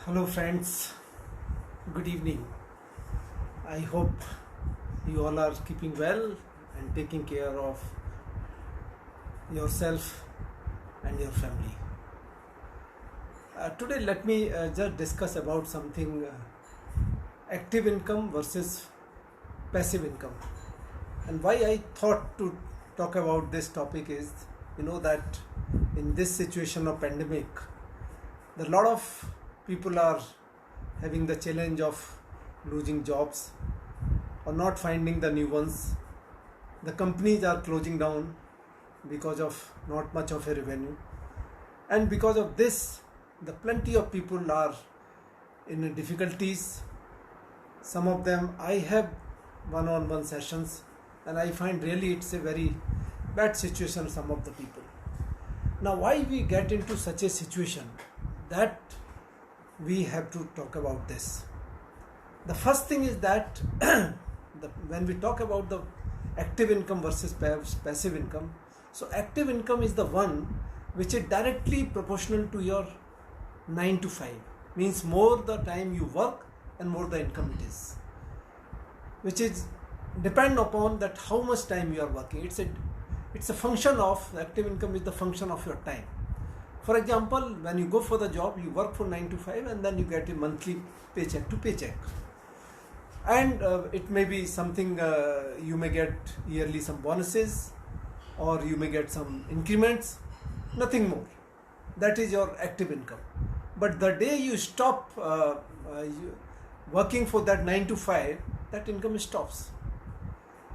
Hello, friends. Good evening. I hope you all are keeping well and taking care of yourself and your family. Today, let me just discuss about something active income versus passive income. And why I thought to talk about this topic is, that in this situation of pandemic, a lot of people are having the challenge of losing jobs or not finding the new ones. The companies are closing down because of not much of a revenue, and because of this, the plenty of people are in difficulties. Some of them I have one-on-one sessions, and I find really it's a very bad situation. Some of the people. Now, why we get into such a situation? That we have to talk about this. The first thing is that when we talk about the active income versus passive income, so active income is the one which is directly proportional to your 9 to 5, means more the time you work and more the income it is, which is depend upon that how much time you are working. It's a function of active income is the function of your time. For example, when you go for the job, you work for 9 to 5 and then you get a monthly paycheck to paycheck. And it may be something, you may get yearly some bonuses or you may get some increments, nothing more. That is your active income. But the day you stop working for that 9 to 5, that income stops.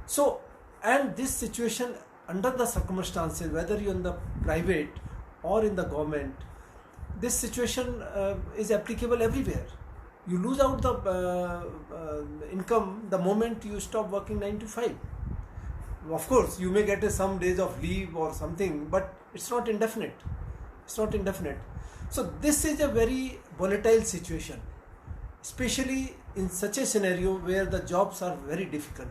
So, and this situation under the circumstances, whether you're in the private or in the government, this situation is applicable everywhere. You lose out the income the moment you stop working 9 to 5. Of course, you may get some days of leave or something, but it's not indefinite. So this is a very volatile situation, especially in such a scenario where the jobs are very difficult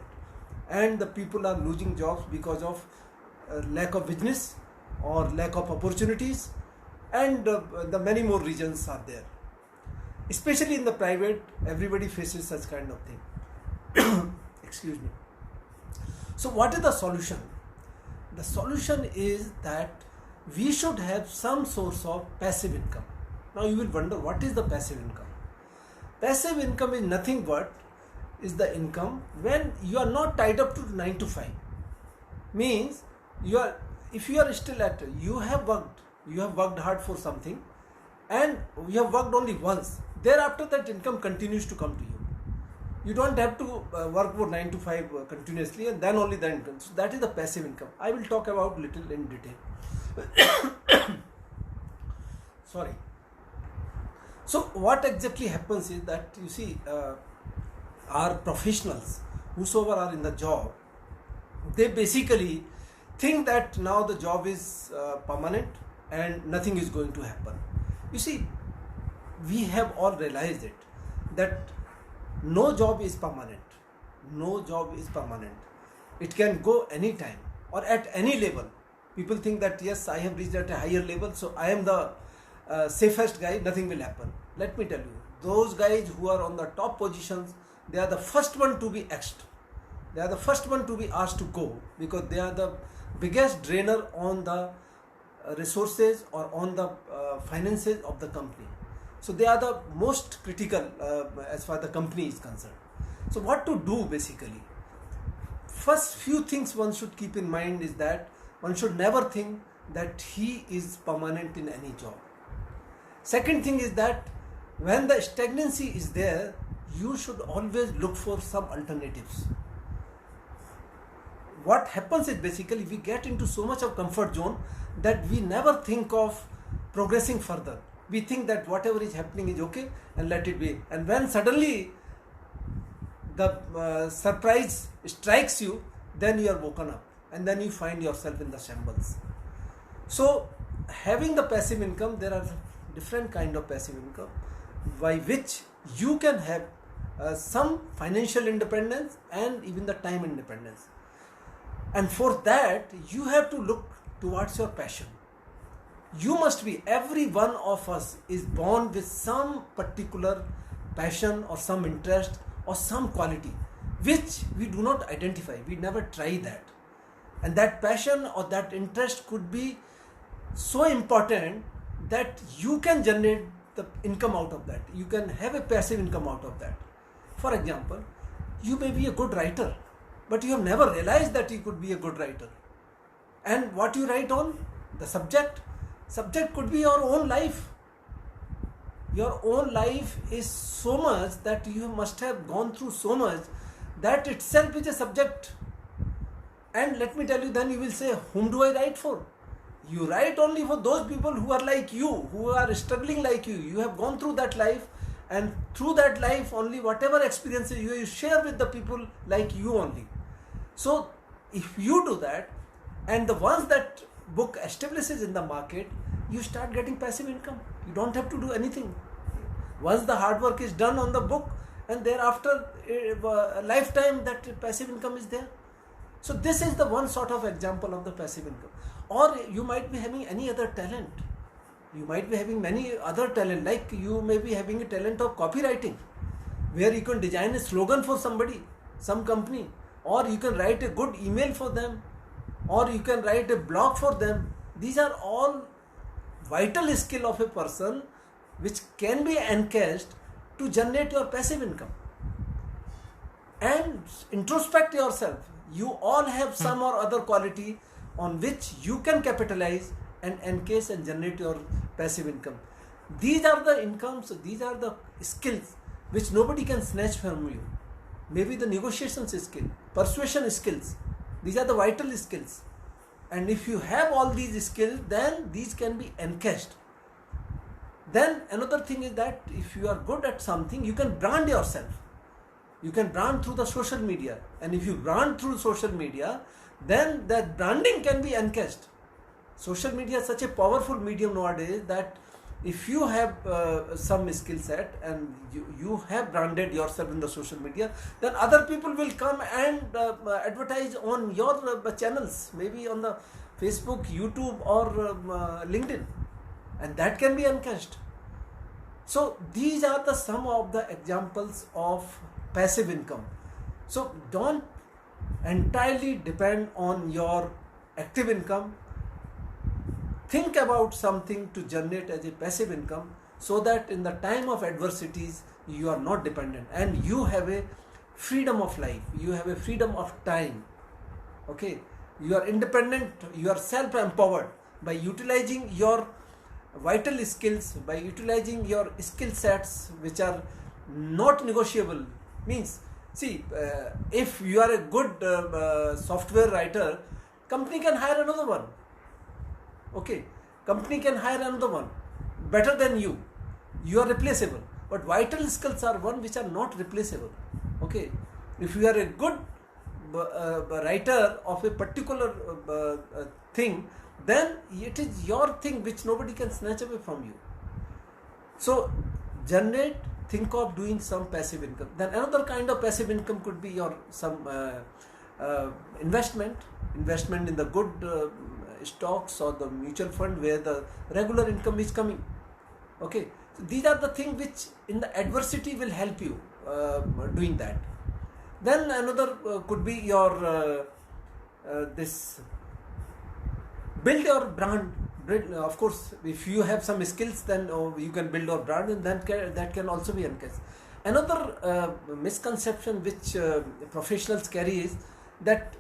and the people are losing jobs because of lack of business or lack of opportunities, and the many more reasons are there. Especially in the private, everybody faces such kind of thing. Excuse me. So what is the solution? The solution is that we should have some source of passive income. Now you will wonder, what is the passive income? Passive income is nothing but is the income when you are not tied up to 9 to 5. Means if you are still at, you have worked hard for something and you have worked only once. Thereafter that income continues to come to you. You don't have to work for 9 to 5 continuously and then only the income. So that is the passive income. I will talk about little in detail. Sorry. So what exactly happens is that, you see, our professionals, whosoever are in the job, they basically think that now the job is permanent and nothing is going to happen. You see, we have all realized it, that no job is permanent. It can go anytime or at any level. People think that yes, I have reached at a higher level, so I am the safest guy, nothing will happen. Let me tell you, those guys who are on the top positions, they are the first one to be axed. They are the first one to be asked to go, because they are the biggest drainer on the resources or on the finances of the company. So they are the most critical as far as the company is concerned. So what to do basically? First few things one should keep in mind is that one should never think that he is permanent in any job. Second thing is that when the stagnancy is there, you should always look for some alternatives. What happens is basically we get into so much of comfort zone that we never think of progressing further. We think that whatever is happening is okay and let it be. And when suddenly the surprise strikes you, then you are woken up and then you find yourself in the shambles. So having the passive income, there are different kind of passive income by which you can have some financial independence and even the time independence. And for that, you have to look towards your passion. You must be, every one of us is born with some particular passion or some interest or some quality which we do not identify. We never try that. And that passion or that interest could be so important that you can generate the income out of that. You can have a passive income out of that. For example, you may be a good writer, but you have never realized that you could be a good writer. And what you write on, the subject could be your own life. Your own life is so much that you must have gone through so much that itself is a subject. And let me tell you, then you will say, whom do I write for? You write only for those people who are like you, who are struggling like you. You have gone through that life, and through that life only whatever experiences you share with the people like you only. So if you do that, and the once that book establishes in the market, you start getting passive income. You don't have to do anything. Once the hard work is done on the book, and thereafter a lifetime that passive income is there. So this is the one sort of example of the passive income. Or you might be having any other talent. You might be having many other talent, like you may be having a talent of copywriting, where you can design a slogan for somebody, some company, or you can write a good email for them, or you can write a blog for them. These are all vital skill of a person which can be encashed to generate your passive income. And introspect yourself. You all have some or other quality on which you can capitalize and encase and generate your passive income. These are the incomes, these are the skills which nobody can snatch from you. Maybe the negotiation skill, persuasion skills. These are the vital skills. And if you have all these skills, then these can be encashed. Then another thing is that if you are good at something, you can brand yourself. You can brand through the social media. And if you brand through social media, then that branding can be encashed. Social media is such a powerful medium nowadays that if you have some skill set and you have branded yourself in the social media, then other people will come and advertise on your channels, maybe on the Facebook, YouTube, or LinkedIn, and that can be encashed. So these are the some of the examples of passive income. So don't entirely depend on your active income. Think about something to generate as a passive income, so that in the time of adversities you are not dependent and you have a freedom of life, you have a freedom of time. Okay, you are independent, you are self-empowered by utilizing your vital skills, by utilizing your skill sets which are not negotiable. Means, see, if you are a good software writer, company can hire another one. Okay, company can hire another one better than you. You are replaceable. But vital skills are one which are not replaceable. Okay, if you are a good writer of a particular thing, then it is your thing which nobody can snatch away from you. So think of doing some passive income. Then another kind of passive income could be your some investment in the good stocks or the mutual fund where the regular income is coming. Okay, so these are the things which in the adversity will help you doing that. Then another could be your this build your brand. Of course, if you have some skills, then you can build your brand, and that can also be encased. Another misconception which professionals carry is that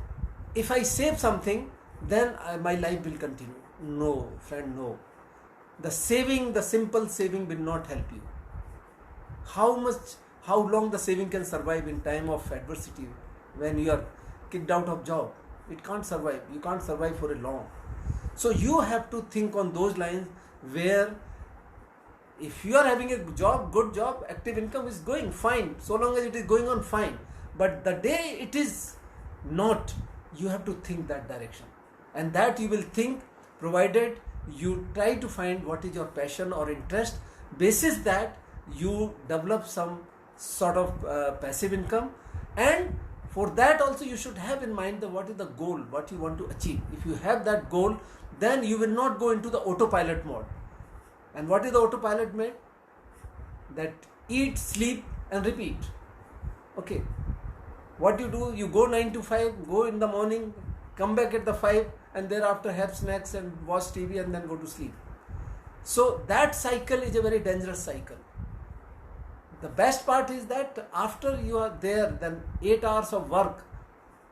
if I save something, then my life will continue. No, friend, no. The simple saving will not help you. How long the saving can survive in time of adversity when you are kicked out of job? It can't survive. You can't survive for a long. So you have to think on those lines where if you are having a job, good job, active income is going fine. So long as it is going on, fine. But the day it is not, you have to think that direction. And that you will think provided you try to find what is your passion or interest. Basis that you develop some sort of passive income, and for that also you should have in mind what is the goal, what you want to achieve. If you have that goal, then you will not go into the autopilot mode. And what is the autopilot mode? That eat, sleep and repeat. Okay. What you do, you go 9 to 5, go in the morning, come back at the 5, and thereafter have snacks and watch TV and then go to sleep. So that cycle is a very dangerous cycle. The best part is that after you are there, then 8 hours of work,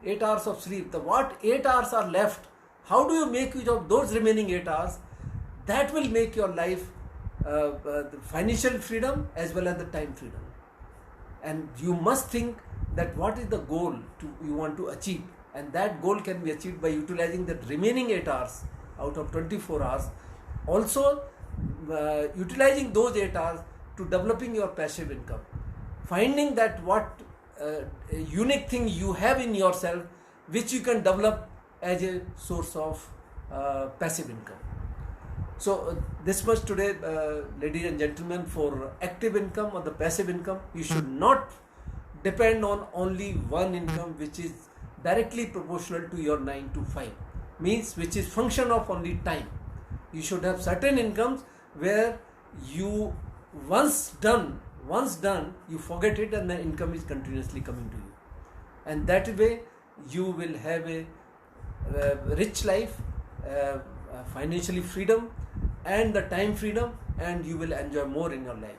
8 hours of sleep, what 8 hours are left, how do you make use of those remaining 8 hours? That will make your life the financial freedom as well as the time freedom. And you must think that what is the goal you want to achieve, and that goal can be achieved by utilizing the remaining 8 hours out of 24 hours. Also utilizing those 8 hours to developing your passive income, finding that what unique thing you have in yourself which you can develop as a source of passive income. So this much today, ladies and gentlemen, for active income or the passive income. You should not depend on only one income which is directly proportional to your 9 to 5, means which is function of only time. You should have certain incomes where you once done, you forget it and the income is continuously coming to you. And that way you will have a rich life, financially freedom and the time freedom, and you will enjoy more in your life.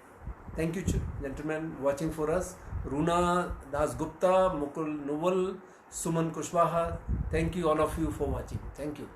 Thank you, gentlemen, watching for us. Runa Das Gupta, Mukul Nuval, Suman Kushwaha. Thank you all of you for watching. Thank you.